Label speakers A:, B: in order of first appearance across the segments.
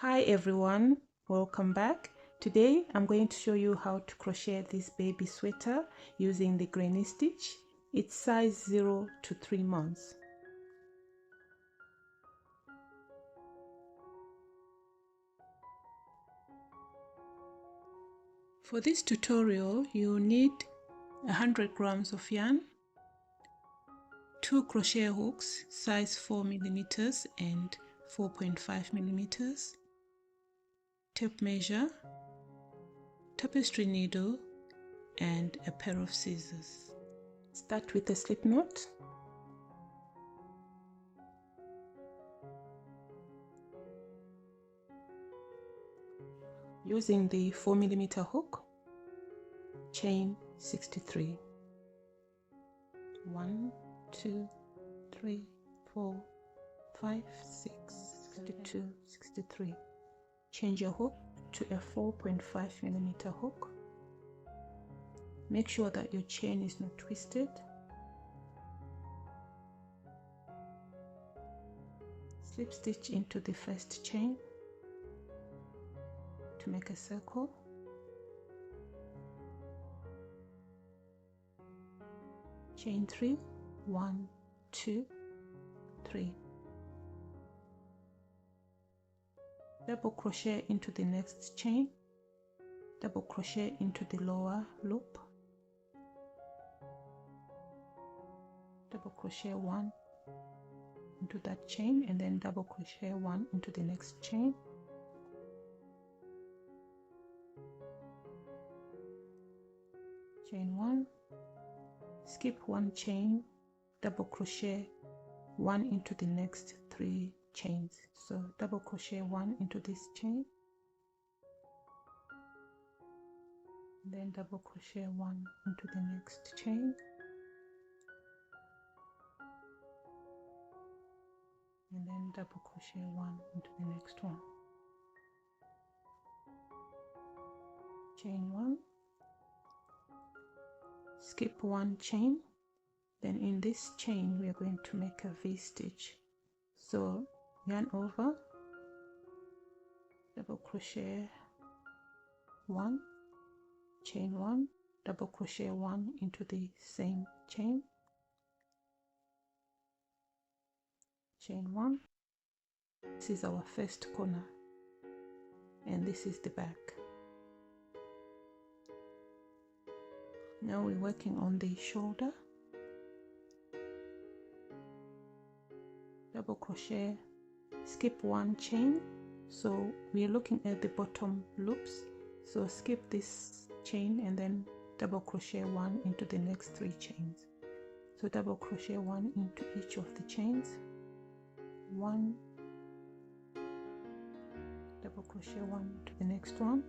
A: Hi everyone, welcome back. Today I'm going to show you how to crochet this baby sweater using the granny stitch. It's size 0 to 3 months. For this tutorial you'll need 100 grams of yarn, 2 crochet hooks size 4mm and 4.5mm, tape measure, tapestry needle and a pair of scissors. Start with a slip knot. Using the 4mm hook, chain 63. 1, 2, 3, 4, 5, 6, 62, 63. Change your hook to a 4.5mm hook. Make sure that your chain is not twisted. Slip stitch into the first chain to make a circle. Chain 3, 1, 2, 3. Double crochet into the next chain, double crochet into the lower loop, double crochet 1 into that chain, and then double crochet 1 into the next chain. Chain 1, skip 1 chain, double crochet 1 into the next 3 chains. So double crochet 1 into this chain, then double crochet 1 into the next chain, and then double crochet 1 into the next one. Chain 1, skip 1 chain, then in this chain we are going to make a V-stitch. So yarn over, double crochet 1, chain 1, double crochet 1 into the same chain, chain 1. This is our first corner and this is the back. Now we're working on the shoulder. Double crochet, skip 1 chain, so we're looking at the bottom loops, so skip this chain and then double crochet 1 into the next 3 chains. So double crochet 1 into each of the chains, 1, double crochet 1 into the next one,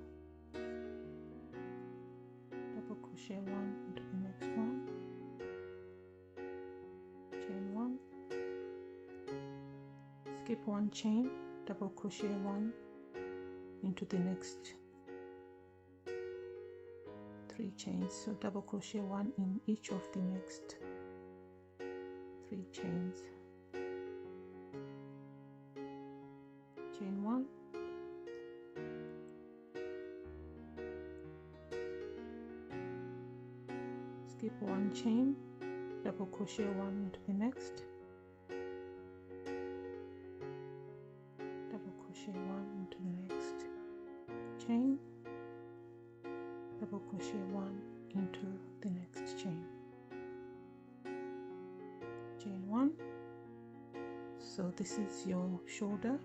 A: double crochet 1 into the next one, chain 1, skip 1 chain, double crochet 1 into the next 3 chains. So double crochet 1 in each of the next 3 chains. Chain 1, skip 1 chain, double crochet 1 into the next, double crochet 1 into the next chain, double crochet 1 into the next chain. Chain 1. So this is your shoulder.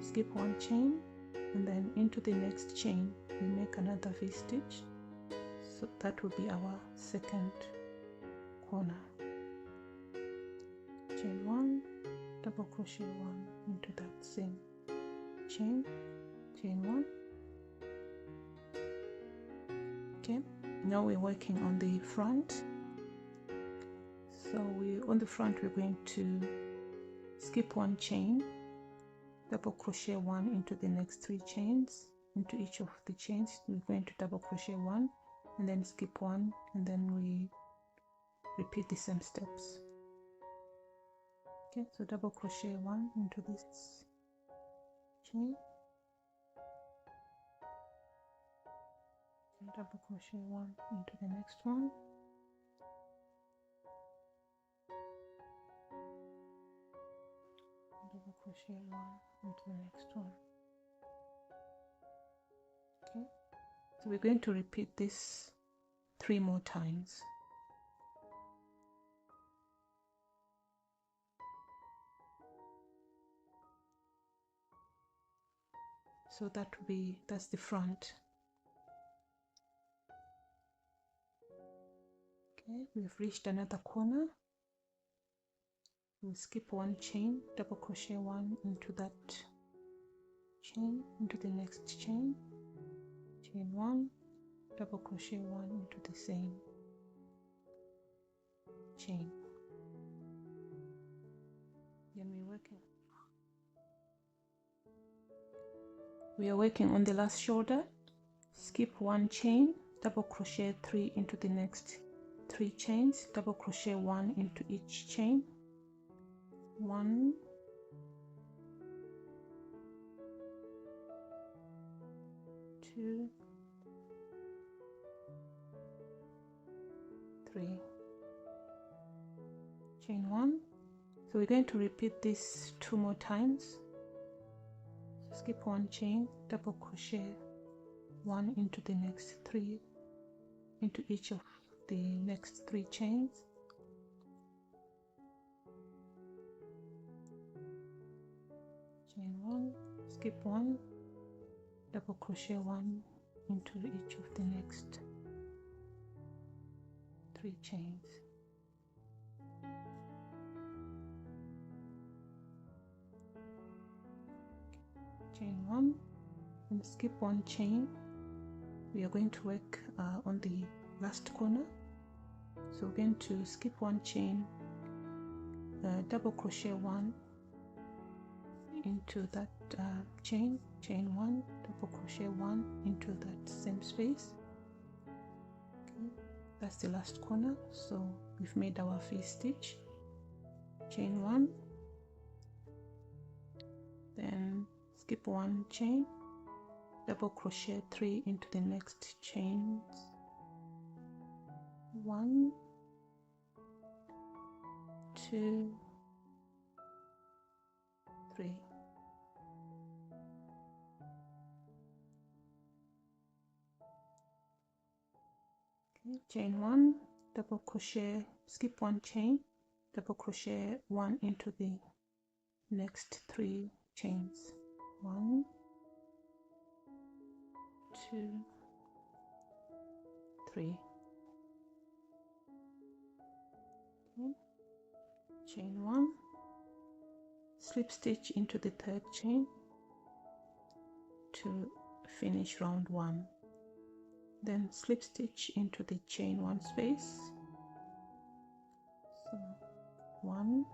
A: Skip 1 chain and then into the next chain we make another V-stitch. So that will be our second corner. Chain 1, double crochet 1 into that same chain, chain 1. Okay, now we're working on the front. So on the front we're going to skip 1 chain, double crochet 1 into the next 3 chains. Into each of the chains we're going to double crochet 1 and then skip 1, and then we repeat the same steps. Okay, so double crochet one into this chain, and double crochet one into the next one, double crochet one into the next one. Okay, so we're going to repeat this 3 more times. So that's the front. Okay, we've reached another corner. We'll skip 1 chain, double crochet 1 into that chain, into the next chain, chain 1, double crochet 1 into the same chain. Then we are working on the last shoulder. Skip 1 chain, double crochet 3 into the next 3 chains, double crochet 1 into each chain, 1, 2, 3, chain 1. So we're going to repeat this 2 more times. So skip 1 chain, double crochet 1 into the next 3, into each of the next 3 chains, chain 1, skip 1, double crochet 1 into each of the next 3 chains, chain 1, and skip 1 chain. We are going to work on the last corner, so we're going to skip 1 chain, double crochet 1 into that chain, chain 1, double crochet 1 into that same space. Okay, that's the last corner. So we've made our V-stitch, chain 1, then skip 1 chain, double crochet 3 into the next chains, 1, 2, 3. Okay, chain 1, double crochet, skip 1 chain, double crochet 1 into the next 3 chains, 1, 2, 3. Okay. Chain 1, slip stitch into the 3rd chain to finish round 1, then slip stitch into the chain 1 space, so 1,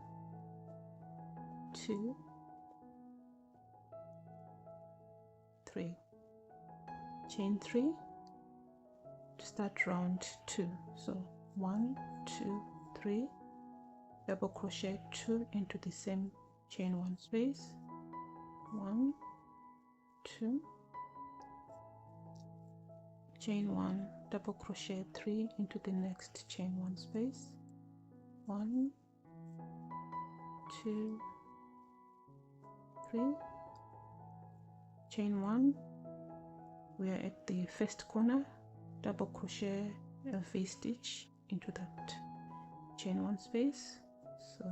A: 2, 3, chain 3 to start round 2, so 1, 2, 3, double crochet 2 into the same chain 1 space, 1, 2, chain 1, double crochet 3 into the next chain 1 space, 1, 2, 3, chain 1. We are at the first corner, double crochet a V-stitch into that chain 1 space, so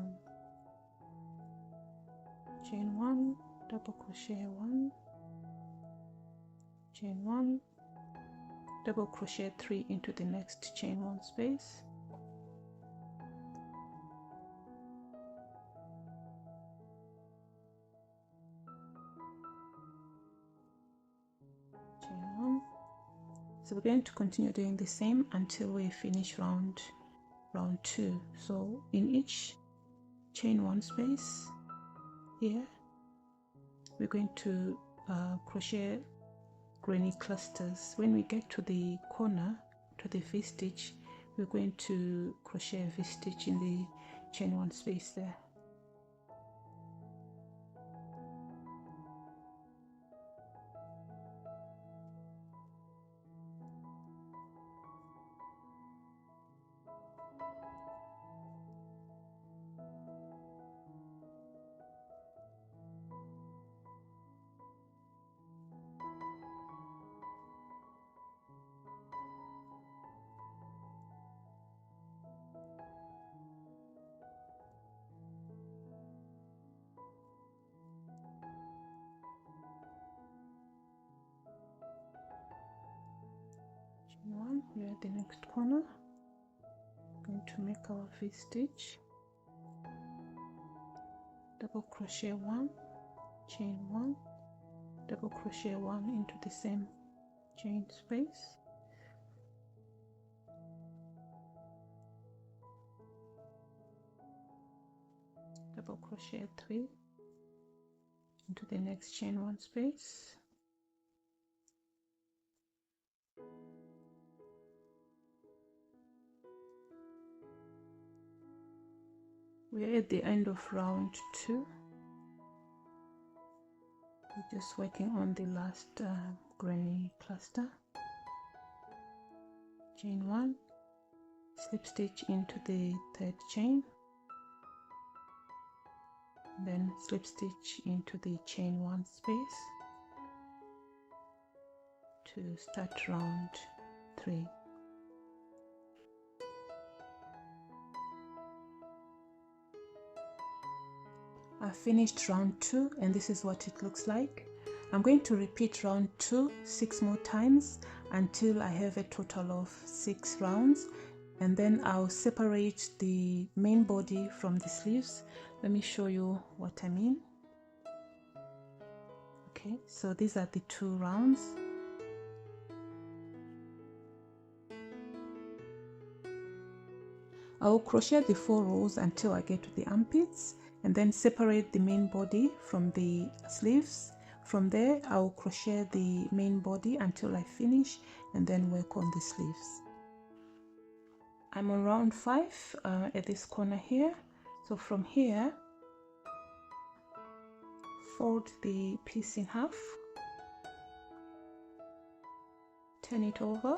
A: chain 1, double crochet 1, chain 1, double crochet 3 into the next chain 1 space, chain 1. So we're going to continue doing the same until we finish round 2. So in each chain 1 space here, we're going to crochet granny clusters. When we get to the corner, to the V-stitch, we're going to crochet a V-stitch in the chain 1 space there. we're at the next corner. Going to make our V-stitch, double crochet 1, chain 1, double crochet 1 into the same chain space, double crochet 3 into the next chain 1 space, we're at the end of round 2. We're just working on the last granny cluster. Chain 1, slip stitch into the 3rd chain, then slip stitch into the chain 1 space to start round 3. I finished round 2 and this is what it looks like. I'm going to repeat round 2 6 more times until I have a total of 6 rounds, and then I'll separate the main body from the sleeves. Let me show you what I mean. Okay, so these are the 2 rounds. I'll crochet the 4 rows until I get to the armpits, and then separate the main body from the sleeves. From there I'll crochet the main body until I finish and then work on the sleeves. I'm on round 5 at this corner here. So from here, fold the piece in half, turn it over,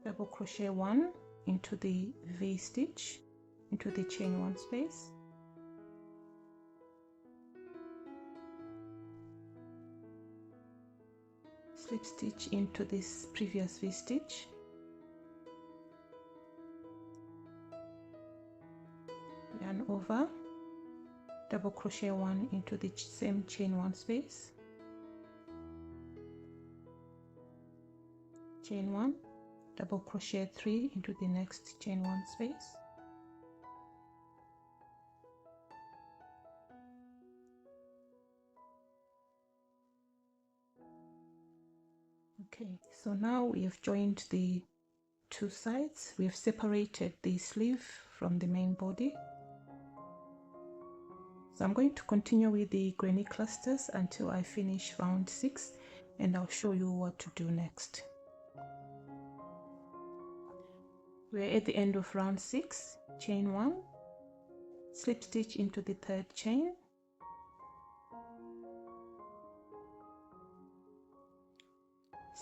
A: double crochet 1 into the V-stitch into the chain 1 space, slip stitch into this previous V-stitch, yarn over, double crochet 1 into the same chain 1 space, chain 1, double crochet 3 into the next chain 1 space, okay, so now we have joined the 2 sides. We have separated the sleeve from the main body. So I'm going to continue with the granny clusters until I finish round 6, and I'll show you what to do next. We're at the end of round 6, chain 1, slip stitch into the 3rd chain,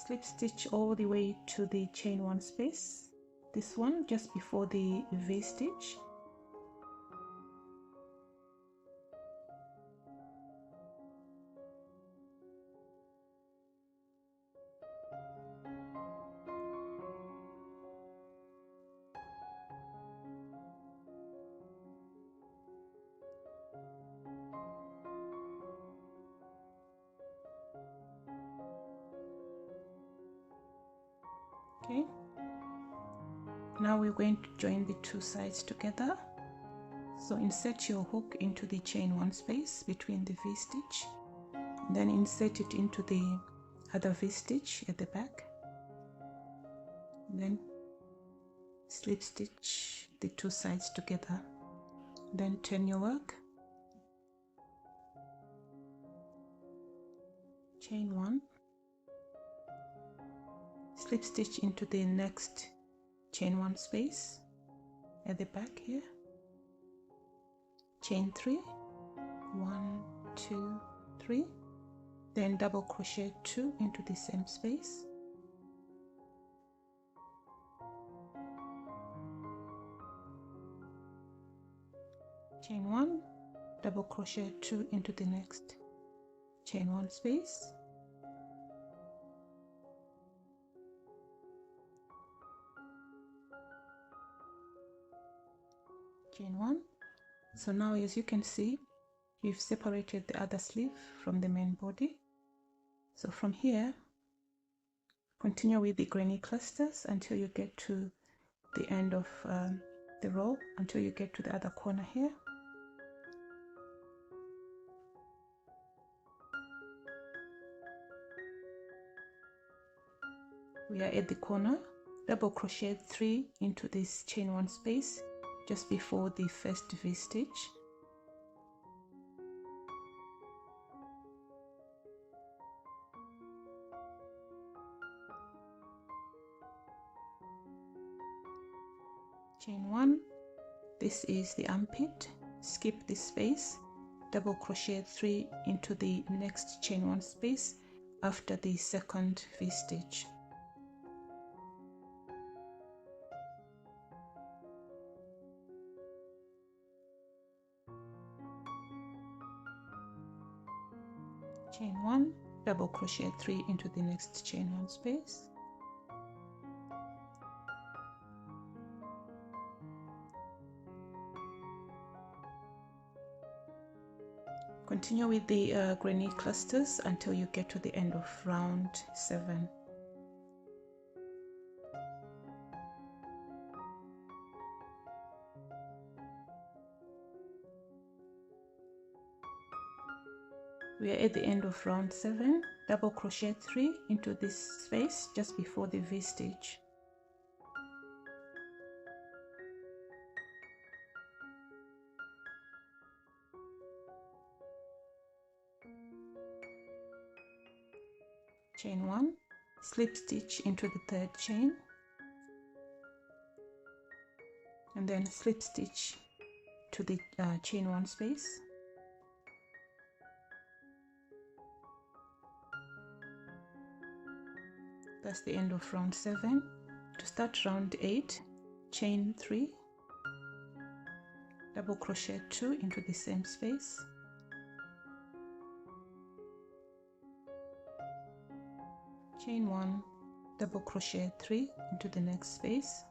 A: slip stitch all the way to the chain 1 space, this one just before the V-stitch, okay. Now we're going to join the 2 sides together. So insert your hook into the chain 1 space between the V-stitch, then insert it into the other V-stitch at the back, then slip stitch the 2 sides together, then turn your work, chain 1, slip stitch into the next chain 1 space at the back here, chain 3, 1 2 3, then double crochet 2 into the same space, chain 1, double crochet 2 into the next chain 1 space, chain 1. So now as you can see, you've separated the other sleeve from the main body. So from here, continue with the granny clusters until you get to the end of the row, until you get to the other corner here. We are at the corner. Double crochet 3 into this chain 1 space just before the first V stitch. Chain 1, this is the armpit, skip this space, double crochet 3 into the next chain 1 space after the second V stitch. Chain 1, double crochet 3 into the next chain 1 space. Continue with the granny clusters until you get to the end of round 7. We are at the end of round 7. Double crochet 3 into this space just before the V stitch. Chain 1, slip stitch into the third chain, and then slip stitch to the chain 1 space. That's the end of round 7. To start round 8, chain 3, double crochet 2 into the same space, chain 1, double crochet 3 into the next space,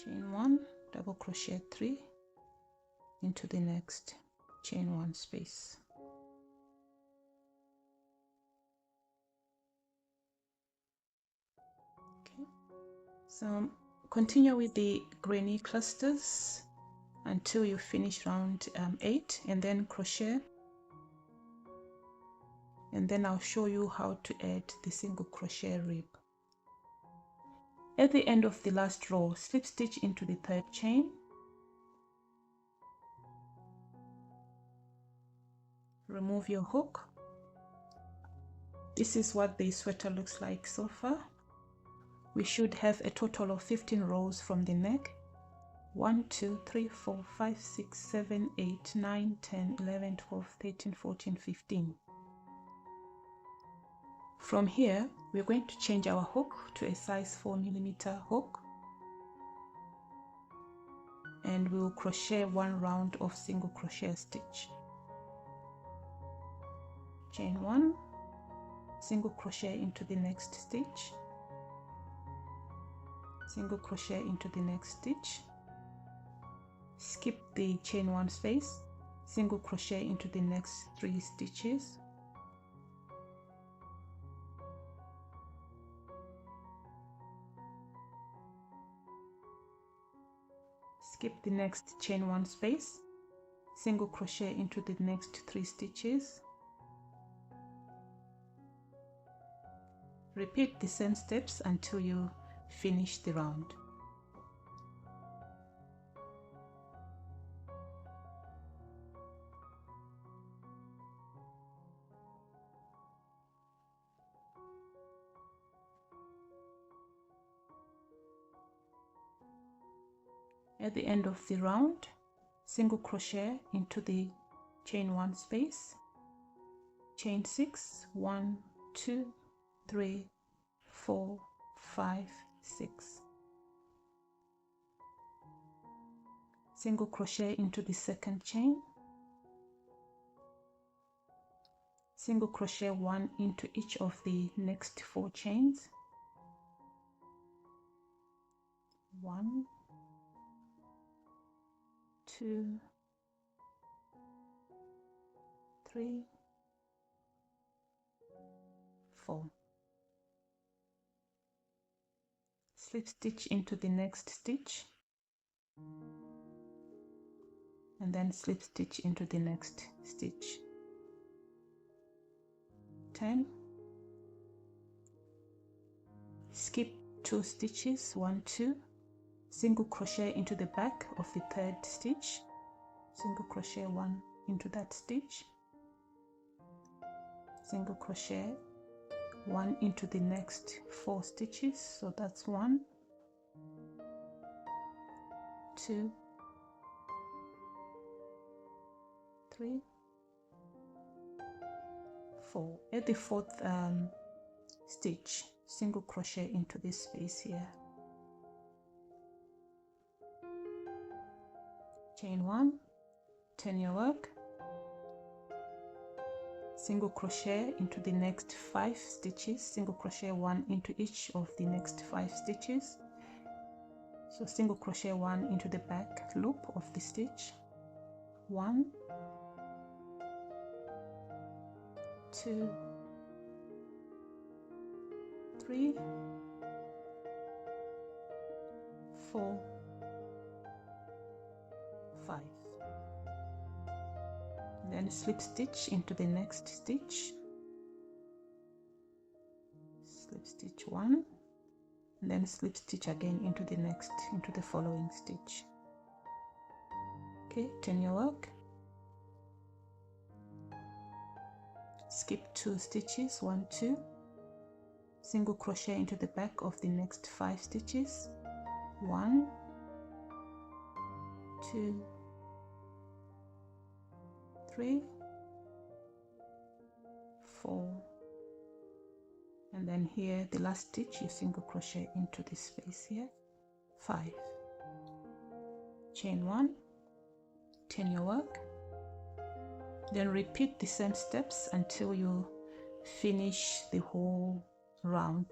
A: chain 1, double crochet 3 into the next chain 1 space. Okay, so continue with the granny clusters until you finish round 8, and then crochet, and then I'll show you how to add the single crochet rib. At the end of the last row, slip stitch into the third chain, remove your hook. This is what the sweater looks like so far. We should have a total of 15 rows from the neck. 1 2 3 4 5 6 7 8 9 10 11 12 13 14 15. From here we're going to change our hook to a size 4mm hook, and we will crochet 1 round of single crochet stitch. Chain 1, single crochet into the next stitch, single crochet into the next stitch, skip the chain 1 space, single crochet into the next 3 stitches, skip the next chain 1 space, single crochet into the next 3 stitches, repeat the same steps until you finish the round. At the end of the round, single crochet into the chain 1 space, chain 6, 1 2 3 4 5 6, single crochet into the second chain, single crochet 1 into each of the next 4 chains, 1, 2, 3, 4. Slip stitch into the next stitch, and then slip stitch into the next stitch. 10. Skip 2 stitches, 1, 2, single crochet into the back of the third stitch, single crochet 1 into that stitch, single crochet 1 into the next 4 stitches, so that's 1, 2, 3, 4. At the 4th stitch, single crochet into this space here, chain 1, turn your work, single crochet into the next 5 stitches, single crochet 1 into each of the next 5 stitches, so single crochet 1 into the back loop of the stitch, 1, 2, 3, 4, 5. Then slip stitch into the next stitch, slip stitch 1, and then slip stitch again into the following stitch. Okay, turn your work, skip 2 stitches, 1, 2, single crochet into the back of the next 5 stitches, 1, 2, 3, 4, and then here the last stitch you single crochet into this space here, 5, chain 1, turn your work, then repeat the same steps until you finish the whole round,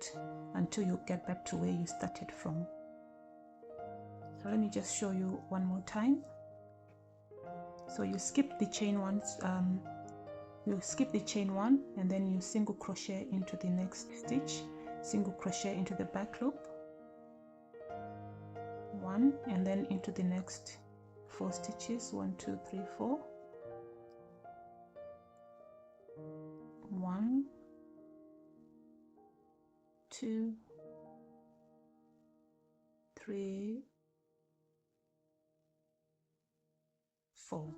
A: until you get back to where you started from. So let me just show you one more time. So you skip the chain once, you skip the chain 1, and then you single crochet into the next stitch, single crochet into the back loop, 1, and then into the next 4 stitches, 1, 2, 3, 4, 1, 2, 3, 4.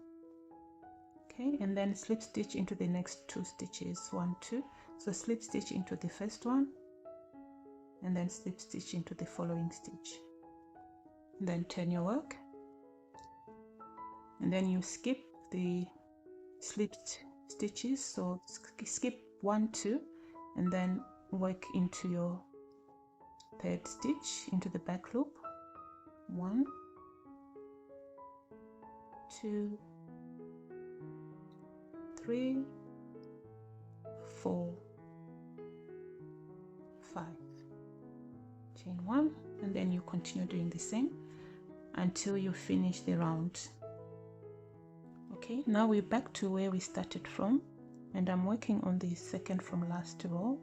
A: Okay, and then slip stitch into the next 2 stitches, 1, 2, so slip stitch into the first one, and then slip stitch into the following stitch, then turn your work, and then you skip the slipped stitches, so skip 1, 2, and then work into your third stitch into the back loop, 1, 2, 3, 4, 5, chain 1, and then you continue doing the same until you finish the round. Okay, now we're back to where we started from, and I'm working on the second from last row.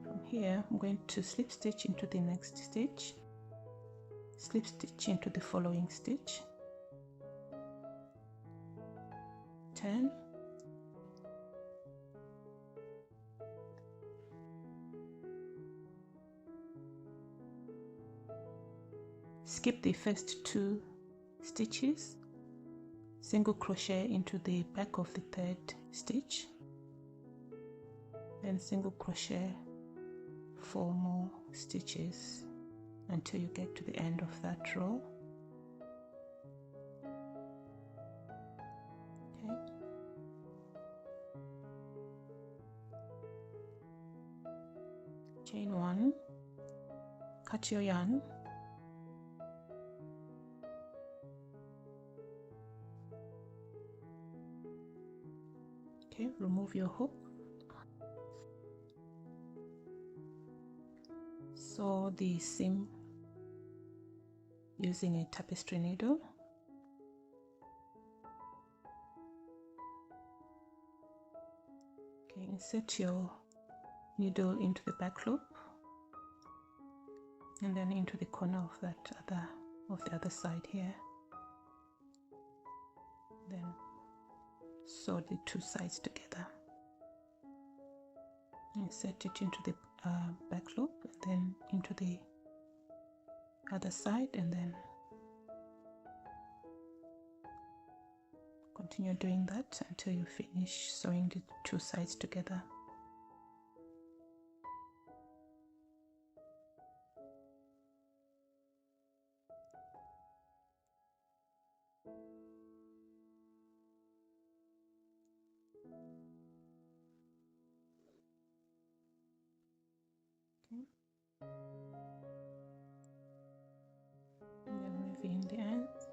A: From here I'm going to slip stitch into the next stitch, slip stitch into the following stitch, turn, skip the first 2 stitches, single crochet into the back of the third stitch, then single crochet 4 more stitches until you get to the end of that row. Okay, chain 1, cut your yarn, okay, remove your hook, sew the seam using a tapestry needle. Okay, insert your needle into the back loop and then into the corner of the other side here. Then sew the two sides together. Insert it into the back loop and then into the other side, and then continue doing that until you finish sewing the two sides together. Okay. And then weaving the ends.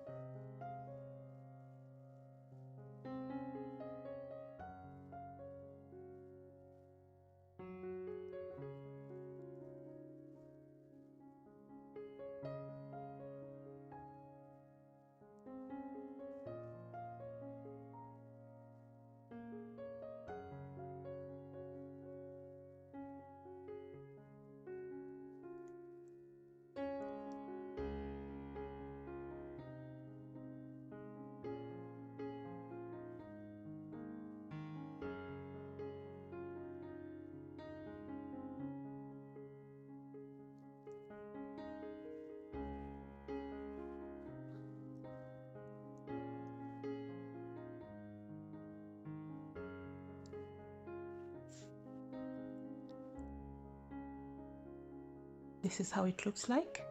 A: This is how it looks like,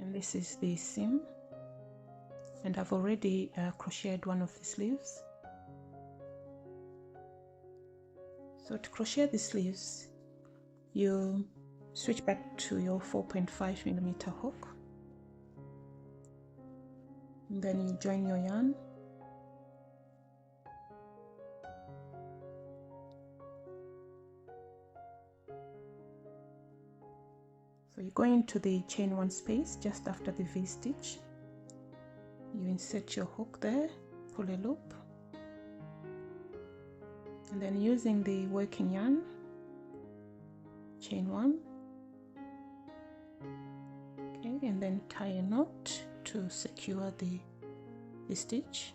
A: and this is the seam, and I've already crocheted one of the sleeves. So to crochet the sleeves, you switch back to your 4.5mm hook, and then you join your yarn, so you go into the chain one space just after the V-stitch. You insert your hook there, pull a loop, and then using the working yarn, chain one, okay, and then tie a knot to secure the stitch.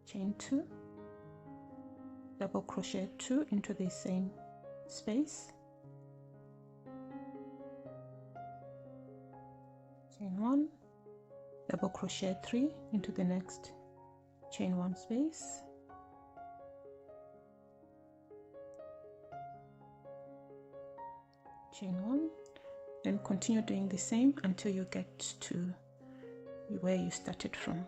A: Chain two, double crochet two into the same space, chain one, double crochet three into the next chain one space, chain one, then continue doing the same until you get to where you started from.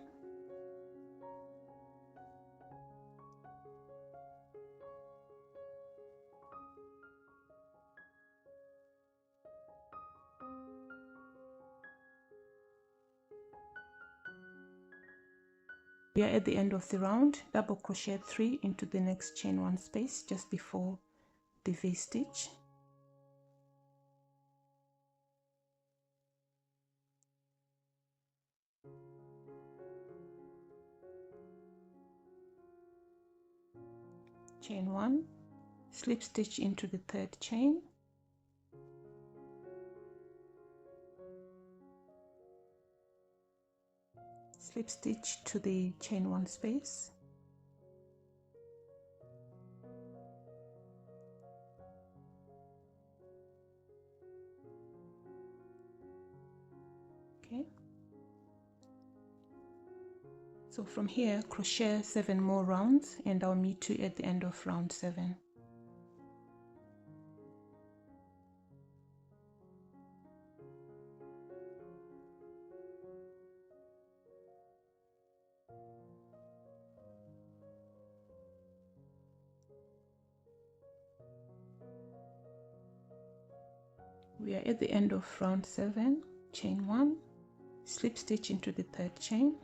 A: We are at the end of the round. Double crochet three into the next chain one space just before the V-stitch. Chain one, slip stitch into the third chain, slip stitch to the chain one space, okay. So from here, crochet 7 more rounds, and I'll meet you at the end of round 7. We are at the end of round 7, chain 1, slip stitch into the third chain,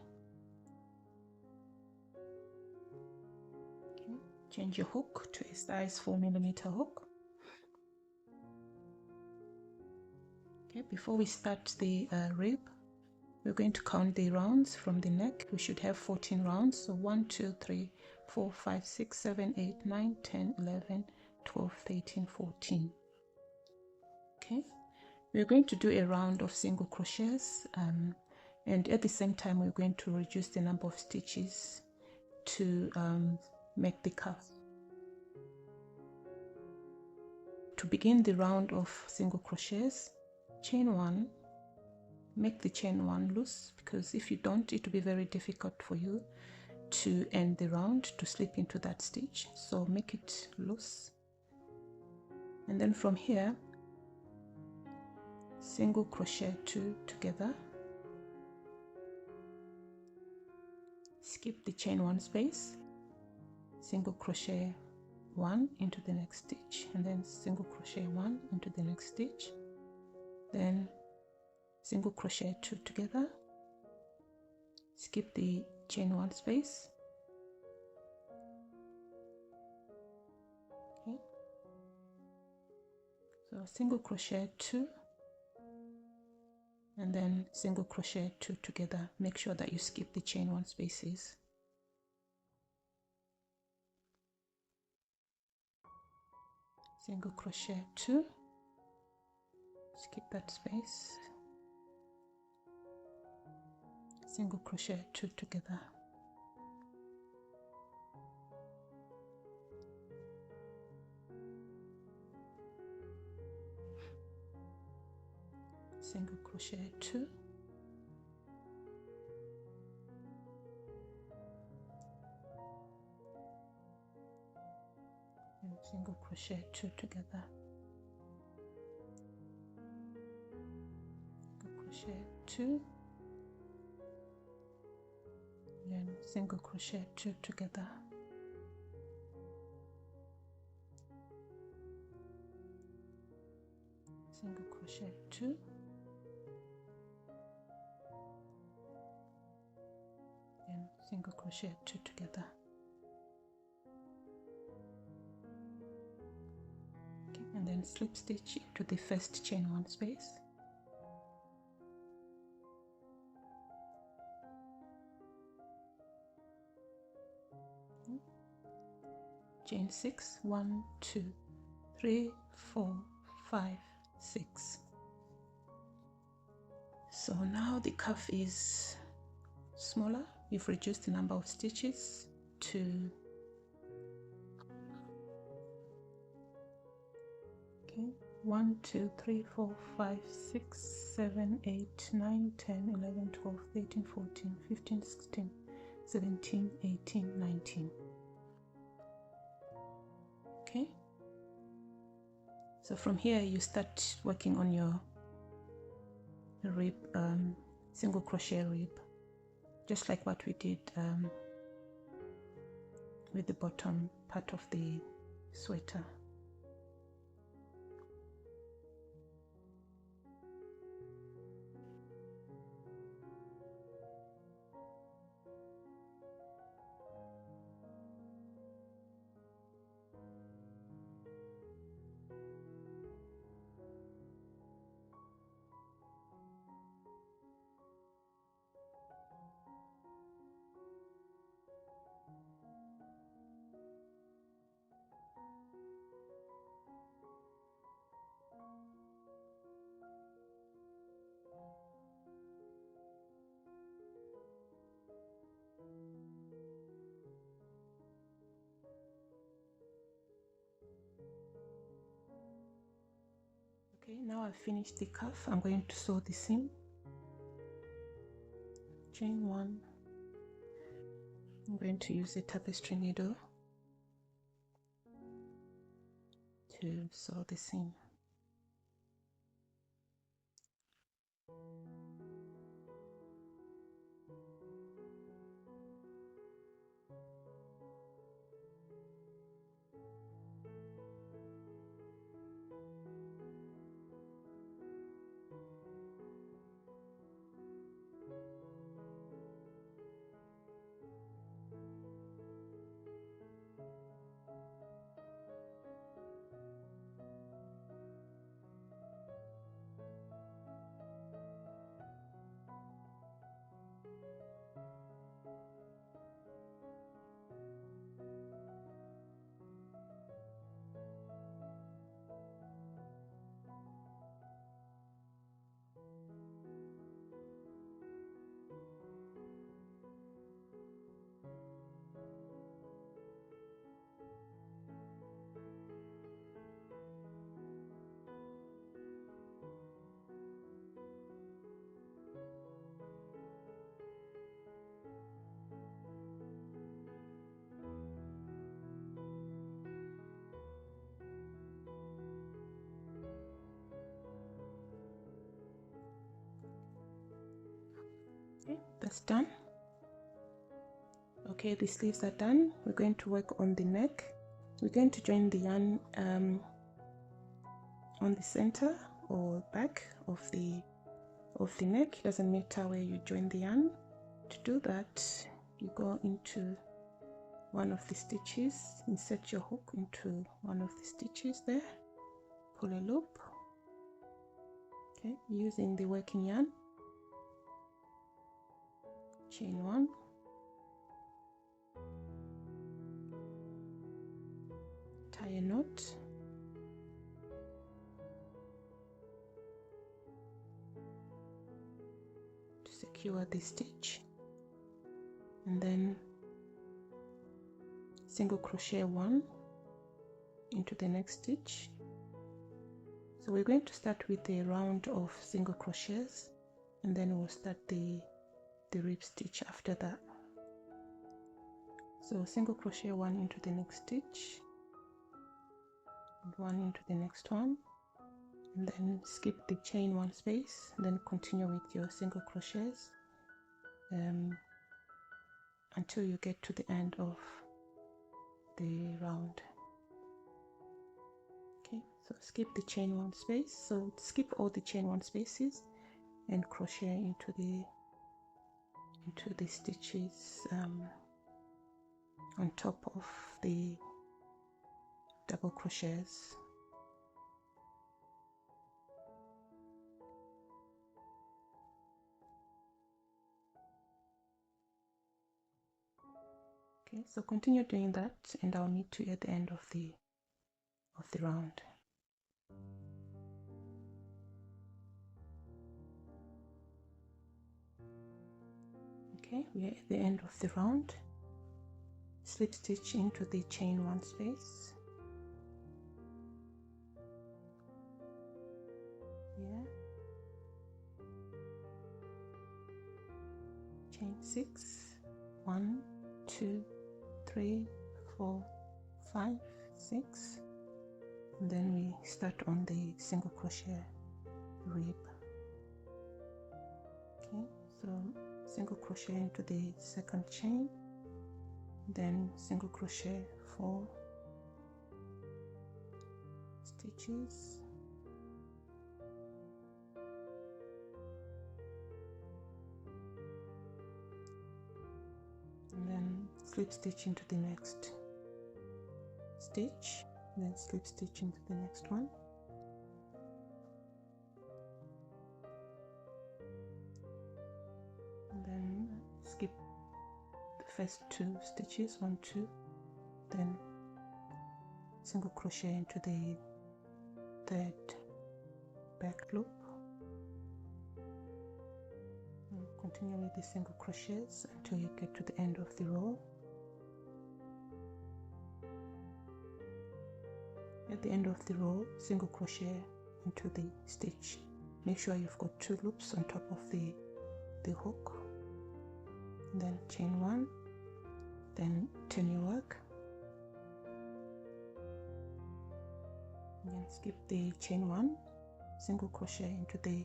A: okay. change your hook to a size 4mm hook. Okay, before we start the rib, we're going to count the rounds from the neck. We should have 14 rounds. So 1, 2, 3, 4, 5, 6, 7, 8, 9, 10, 11, 12, 13, 14. Okay, we're going to do a round of single crochets, and at the same time we're going to reduce the number of stitches to make the cuff. To begin the round of single crochets, chain 1, make the chain 1 loose, because if you don't, it will be very difficult for you to end the round, to slip into that stitch. So make it loose, and then from here single crochet 2 together, skip the chain 1 space, single crochet 1 into the next stitch, and then single crochet 1 into the next stitch, then single crochet 2 together, skip the chain 1 space, okay, so single crochet 2 and then single crochet 2 together. Make sure that you skip the chain 1 spaces. Single crochet 2, skip that space, single crochet 2 together, single crochet 2, and single crochet 2 together, single crochet 2, then single crochet 2 together, single crochet 2, and single crochet 2 together. Okay, and then slip stitch into the first chain 1 space, chain 6, 1, 2, 3, 4, 5, 6. So now the cuff is smaller. You've reduced the number of stitches to 1, 2, 3, 4, 5, 6, 7, 8, 9, 10, 11, 12, 13, 14, 15, 16, 17, 18, 19. Okay, so from here you start working on your rib, single crochet rib, just like what we did with the bottom part of the sweater. Okay, now I've finished the cuff. I'm going to sew the seam. Chain 1. I'm going to use a tapestry needle to sew the seam. Okay, that's done. Okay, the sleeves are done. We're going to work on the neck. We're going to join the yarn on the center or back of the neck. It doesn't matter where you join the yarn. To do that, you go into one of the stitches, insert your hook into one of the stitches there, pull a loop, okay, using the working yarn, chain one, tie a knot, to secure the stitch, and then single crochet one into the next stitch. So we're going to start with a round of single crochets, and then we'll start the rib stitch after that. So single crochet one into the next stitch, and one into the next one, and then skip the chain one space, then continue with your single crochets until you get to the end of the round. Okay, so skip the chain one space, so skip all the chain one spaces and crochet into the stitches on top of the double crochets. Okay, so continue doing that, and I'll meet you at the end of the round. Okay, we are at the end of the round. Slip stitch into the chain one space. Yeah. Chain 6, 1, 2, 3, 4, 5, 6, and then we start on the single crochet rib. Okay, so single crochet into the second chain, then single crochet 4 stitches, and then slip stitch into the next stitch, then slip stitch into the next one, and then skip the first 2 stitches, 1, 2, then single crochet into the third back loop, and continue with the single crochets until you get to the end of the row. At the end of the row, single crochet into the stitch. Make sure you've got 2 loops on top of the hook, and then chain 1, then turn your work, and then skip the chain 1, single crochet into the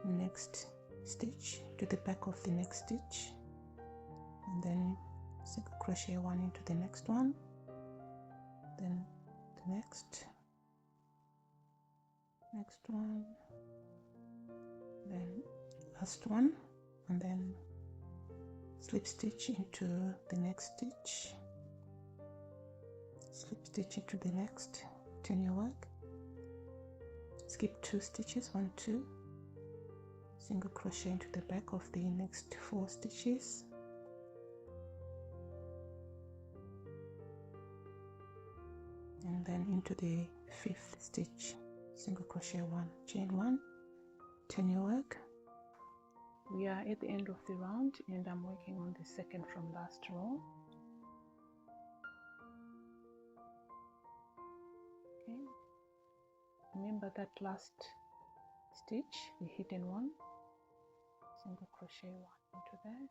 A: next stitch, to the back of the next stitch, and then single crochet 1 into the next one, then the next one, then last one, and then slip stitch into the next stitch, slip stitch into the next, turn your work, skip 2 stitches, 1, 2, single crochet into the back of the next 4 stitches, and then into the 5th stitch, single crochet 1, chain 1, turn your work. We are at the end of the round, and I'm working on the second from last row. Okay, remember that last stitch, the hidden one, single crochet 1 into there,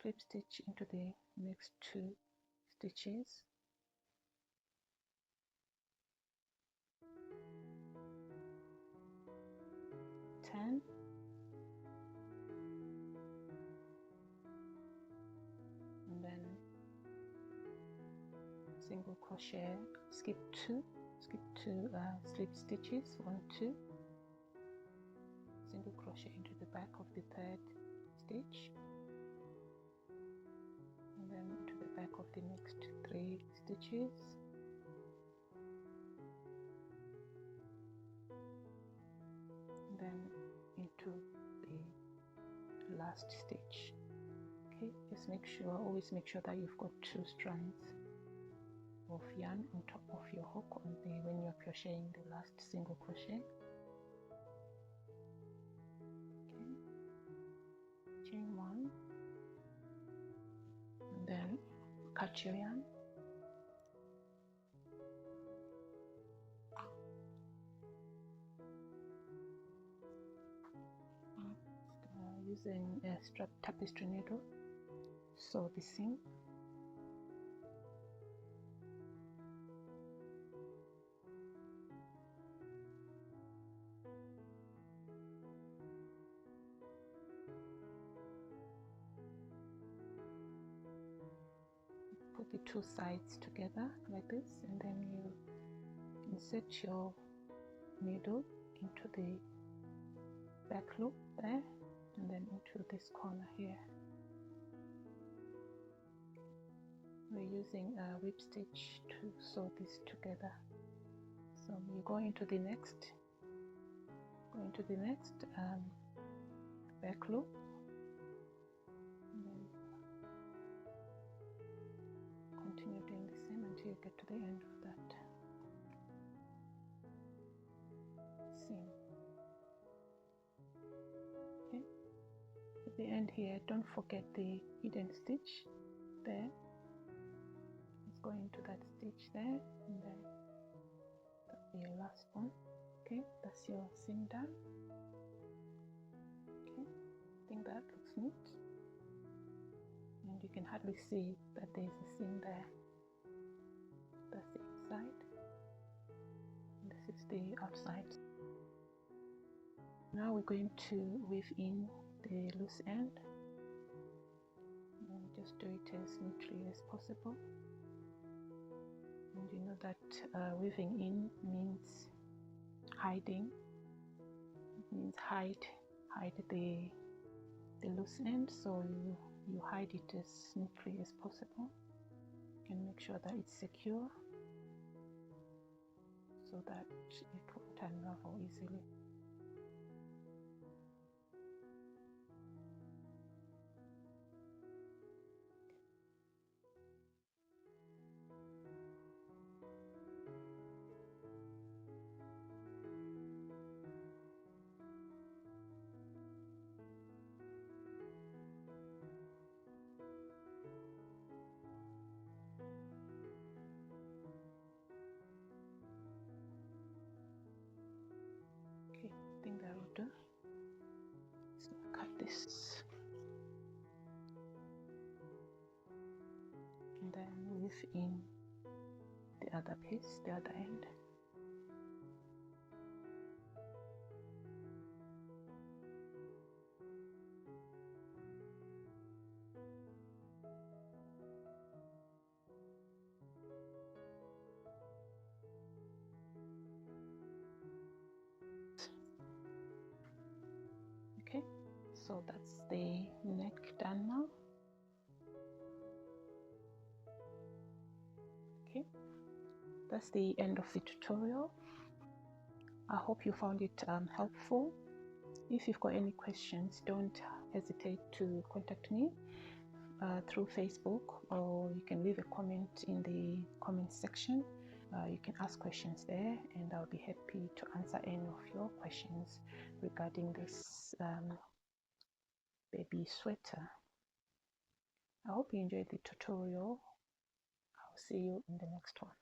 A: slip stitch into the next 2 stitches, turn, single crochet, skip two slip stitches, 1, 2, single crochet into the back of the third stitch, and then into the back of the next 3 stitches, and then into the last stitch. Okay, just always make sure that you've got 2 strands of yarn on top of your hook when you're crocheting the last single crochet. Okay, chain 1, and then cut your yarn. Using a strap tapestry needle, sew the seam. Put the 2 sides together like this, and then you insert your needle into the back loop there, and then into this corner here. We're using a whip stitch to sew this together. So you go into the next back loop, and then continue doing the same until you get to the end of that seam. Okay, at the end here, don't forget the hidden stitch there. Let's go into that stitch there, and then that'll be your last one. Okay, that's your seam done. Okay, I think that looks neat, and you can hardly see that there's a seam there. That's the inside, and this is the outside. Now we're going to weave in the loose end, and just do it as neatly as possible. And you know that weaving in means hiding. It means hide the loose end, so you hide it as neatly as possible and make sure that it's secure so that it won't unravel easily. Okay, I think that will do. So cut this, and then weave in the other piece, the other end. Okay, so that's the neck done now. Okay, that's the end of the tutorial. I hope you found it helpful. If you've got any questions, don't hesitate to contact me through Facebook, or you can leave a comment in the comment section. You can ask questions there, and I'll be happy to answer any of your questions regarding this baby sweater. I hope you enjoyed the tutorial. I'll see you in the next one.